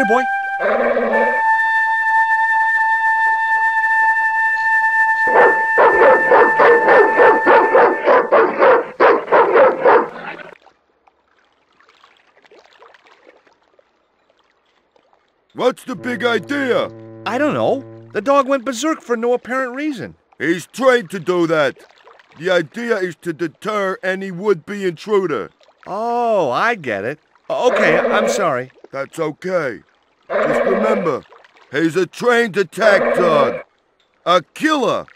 here, boy. What's the big idea? I don't know. The dog went berserk for no apparent reason. He's trained to do that. The idea is to deter any would-be intruder. Oh, I get it. Okay, I'm sorry. That's okay. Just remember, he's a trained attack dog. A killer.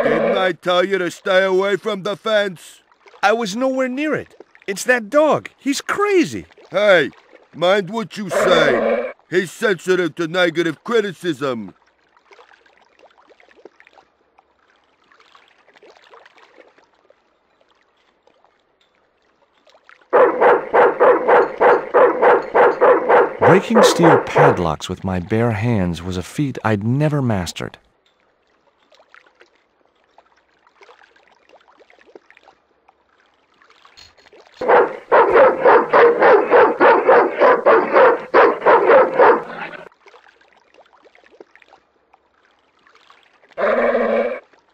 Didn't I tell you to stay away from the fence? I was nowhere near it. It's that dog. He's crazy. Hey, mind what you say. He's sensitive to negative criticism. Breaking steel padlocks with my bare hands was a feat I'd never mastered.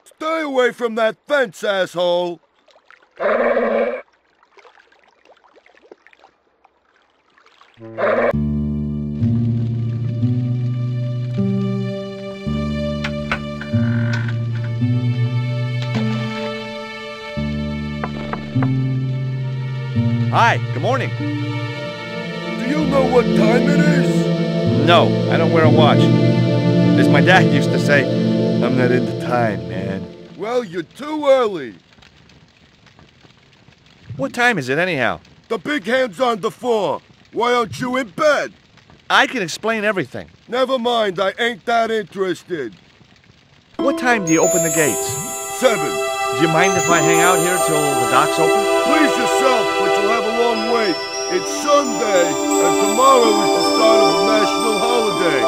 Stay away from that fence, asshole! Hi, good morning. Do you know what time it is? No, I don't wear a watch. As my dad used to say, I'm not into time, man. Well, you're too early. What time is it anyhow? The big hand's on the floor. Why aren't you in bed? I can explain everything. Never mind, I ain't that interested. What time do you open the gates? 7. Do you mind if I hang out here till the docks open? Please yourself, but you'll have a long wait. It's Sunday, and tomorrow is the start of a national holiday.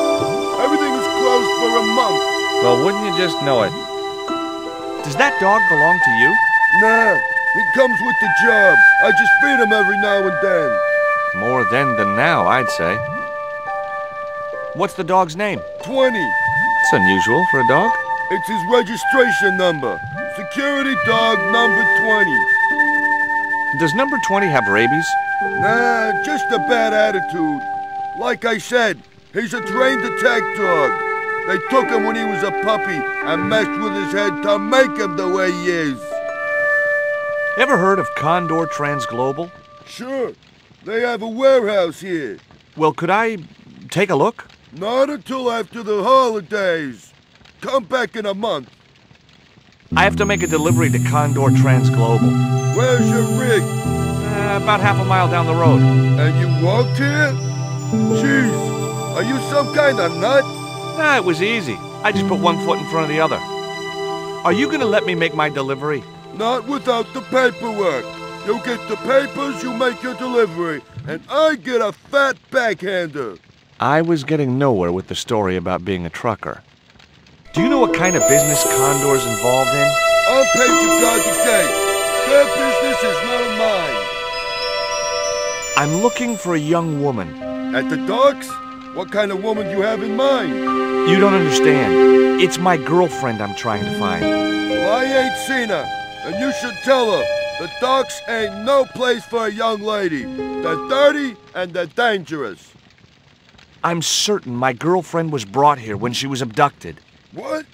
Everything is closed for a month. Well, wouldn't you just know it? Does that dog belong to you? Nah, he comes with the job. I just feed him every now and then. More then than now, I'd say. What's the dog's name? 20. It's unusual for a dog. It's his registration number. Security dog number 20. Does number 20 have rabies? Nah, just a bad attitude. Like I said, he's a trained attack dog. They took him when he was a puppy and messed with his head to make him the way he is. Ever heard of Condor Transglobal? Sure. They have a warehouse here. Well, could I take a look? Not until after the holidays. Come back in a month. I have to make a delivery to Condor Transglobal. Where's your rig? About half a mile down the road. And you walked here? Jeez, are you some kind of nut? Nah, it was easy. I just put one foot in front of the other. Are you gonna let me make my delivery? Not without the paperwork. You get the papers, you make your delivery, and I get a fat backhander. I was getting nowhere with the story about being a trucker. Do you know what kind of business Condor's involved in? I'm paid to guard the gate. Their business is none of mine. I'm looking for a young woman. At the docks? What kind of woman do you have in mind? You don't understand. It's my girlfriend I'm trying to find. Well, I ain't seen her, and you should tell her. The docks ain't no place for a young lady. They're dirty and they're dangerous. I'm certain my girlfriend was brought here when she was abducted. What?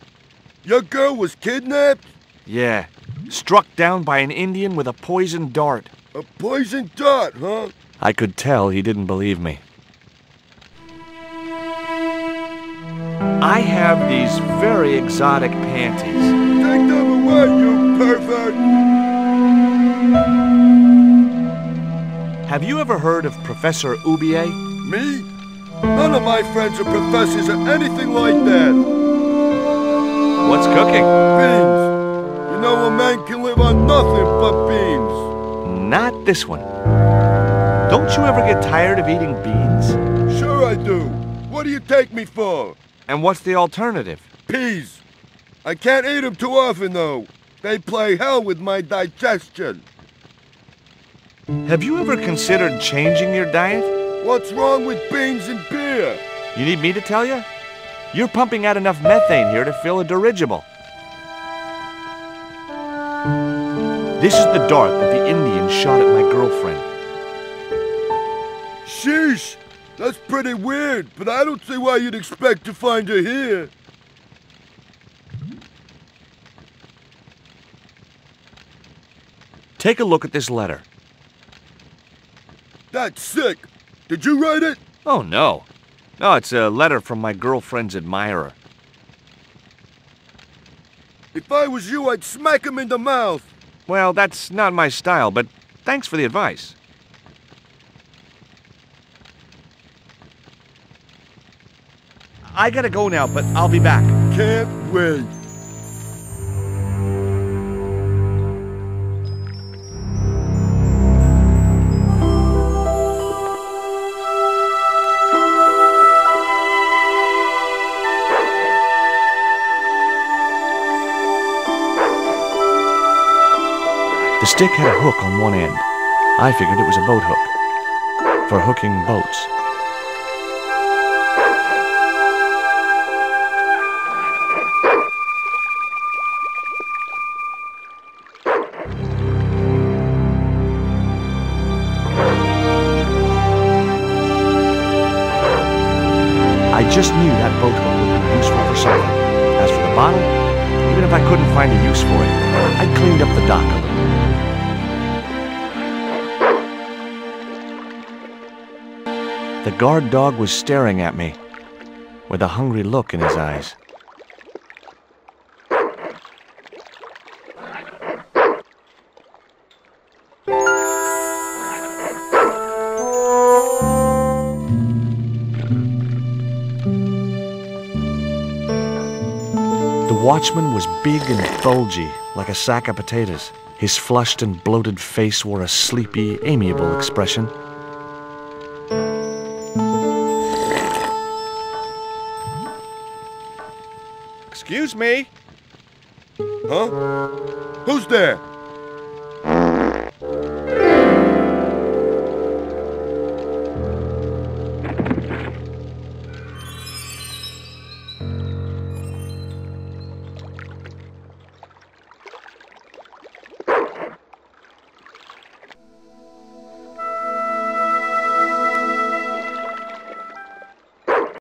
Your girl was kidnapped? Yeah. Struck down by an Indian with a poisoned dart. A poison dart, huh? I could tell he didn't believe me. I have these very exotic panties. Take them away, you pervert! Have you ever heard of Professor Oubier? Me? None of my friends are professors or anything like that. What's cooking? Beans. You know, a man can live on nothing but beans. Not this one. Don't you ever get tired of eating beans? Sure I do. What do you take me for? And what's the alternative? Peas. I can't eat them too often, though. They play hell with my digestion. Have you ever considered changing your diet? What's wrong with beans and beer? You need me to tell you? You're pumping out enough methane here to fill a dirigible. This is the dart that the Indians shot at my girlfriend. Sheesh! That's pretty weird, but I don't see why you'd expect to find her here. Take a look at this letter. That's sick. Did you write it? Oh, no. No, it's a letter from my girlfriend's admirer. If I was you, I'd smack him in the mouth. Well, that's not my style, but thanks for the advice. I gotta go now, but I'll be back. Can't wait. The stick had a hook on one end. I figured it was a boat hook for hooking boats. I just knew that boat hook would be useful for something. As for the bottle, even if I couldn't find a use for it, I'd cleaned up the dock a little. The guard dog was staring at me with a hungry look in his eyes. The watchman was big and bulgy, like a sack of potatoes. His flushed and bloated face wore a sleepy, amiable expression. Excuse me? Huh? Who's there?